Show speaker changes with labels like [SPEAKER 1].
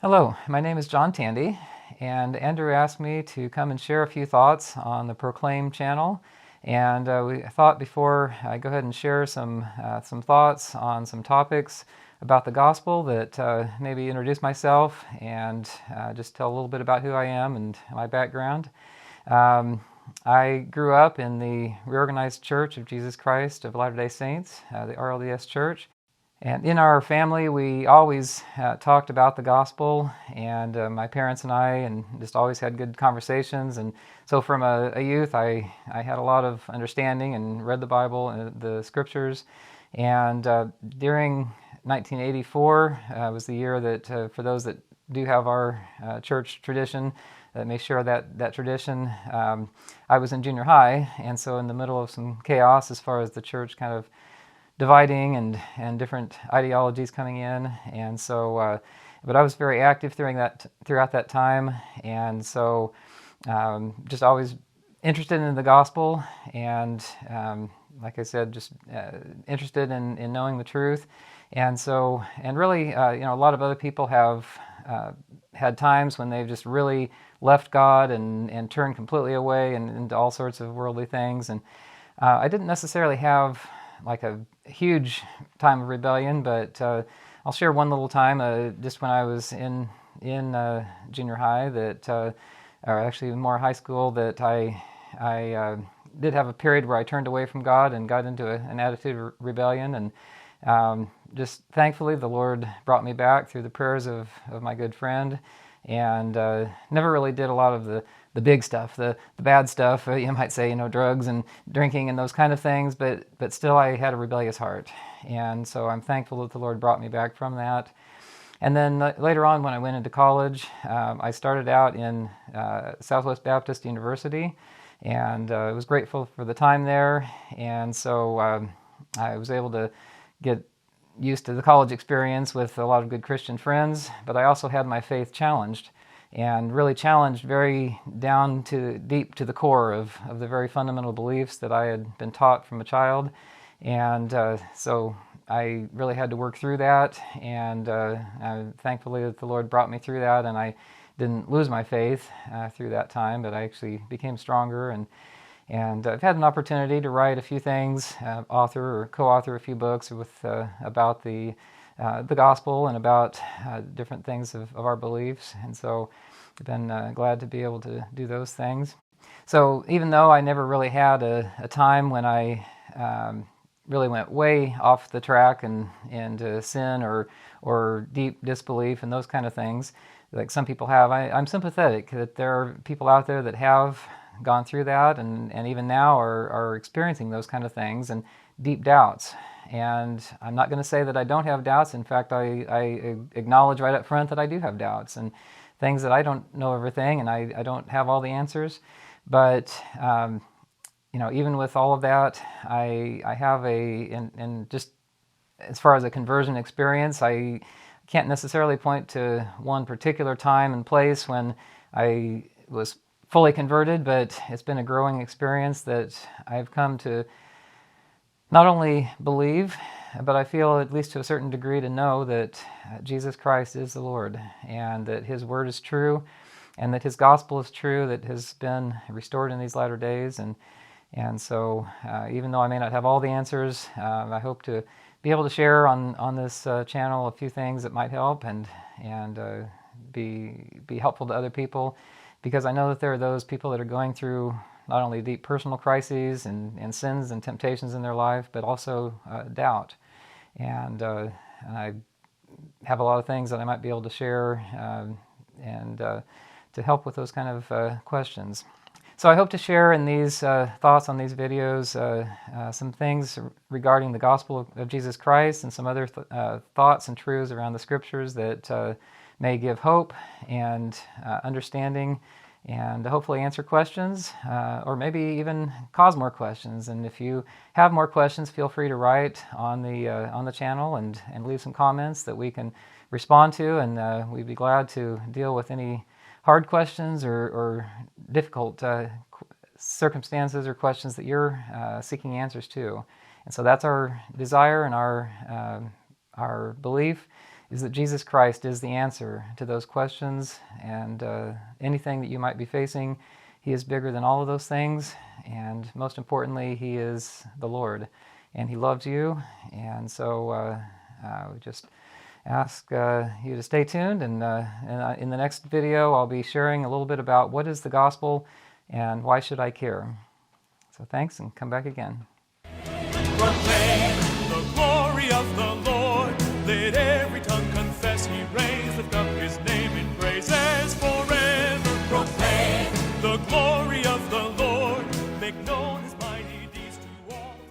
[SPEAKER 1] Hello, my name is John Tandy, and Andrew asked me to come and share a few thoughts on the Proclaim channel. And we thought before I go ahead and share some thoughts on some topics about the gospel that maybe introduce myself and just tell a little bit about who I am and my background. I grew up in the Reorganized Church of Jesus Christ of Latter-day Saints, the RLDS Church. And in our family, we always talked about the gospel, and my parents and I, and just always had good conversations. And so from a youth, I had a lot of understanding and read the Bible and the scriptures. And during 1984 was the year that, for those that do have our church tradition, that may share that tradition, I was in junior high, and so in the middle of some chaos as far as the church kind of dividing and different ideologies coming in, and so but I was very active throughout that time, and so just always interested in the gospel, and like I said, just interested in knowing the truth. And so, and really, a lot of other people have had times when they've just really left God and turned completely away and into all sorts of worldly things. And I didn't necessarily have like a huge time of rebellion, but I'll share one little time just when I was in junior high, that or actually more high school, that I did have a period where I turned away from God and got into an attitude of rebellion. And just thankfully the Lord brought me back through the prayers of my good friend, and never really did a lot of the big stuff, the bad stuff, you might say, drugs and drinking and those kind of things, but still I had a rebellious heart. And so I'm thankful that the Lord brought me back from that. And then later on, when I went into college, I started out in Southwest Baptist University, and I was grateful for the time there. And so I was able to get used to the college experience with a lot of good Christian friends, but I also had my faith challenged, and really challenged very down to deep to the core of the very fundamental beliefs that I had been taught from a child. And so I really had to work through that, and thankfully that the Lord brought me through that, and I didn't lose my faith through that time, but I actually became stronger. And I've had an opportunity to write a few things, author or co-author a few books about the gospel and about different things of our beliefs. And so I've been glad to be able to do those things. So even though I never really had a time when I really went way off the track and into sin or deep disbelief and those kind of things, like some people have, I'm sympathetic that there are people out there that have gone through that and even now are experiencing those kind of things and deep doubts. And I'm not going to say that I don't have doubts. In fact, I acknowledge right up front that I do have doubts and things that I don't know everything, and I don't have all the answers. But even with all of that, I have and just as far as a conversion experience, I can't necessarily point to one particular time and place when I was fully converted, but it's been a growing experience that I've come to not only believe, but I feel, at least to a certain degree, to know that Jesus Christ is the Lord, and that His Word is true, and that His gospel is true, that has been restored in these latter days. And so even though I may not have all the answers, I hope to be able to share on this channel a few things that might help and be helpful to other people, because I know that there are those people that are going through not only deep personal crises and sins and temptations in their life, but also doubt. And I have a lot of things that I might be able to share and to help with those kind of questions. So I hope to share in these thoughts on these videos some things regarding the gospel of Jesus Christ and some other thoughts and truths around the scriptures that may give hope and understanding, and hopefully answer questions, or maybe even cause more questions. And if you have more questions, feel free to write on the channel and leave some comments that we can respond to, and we'd be glad to deal with any hard questions or difficult circumstances or questions that you're seeking answers to. And so that's our desire and our belief, is that Jesus Christ is the answer to those questions, and anything that you might be facing, He is bigger than all of those things, and most importantly, He is the Lord, and He loves you. And so we just ask you to stay tuned, and in the next video I'll be sharing a little bit about what is the gospel and why should I care. So thanks, and come back again.
[SPEAKER 2] Proclaim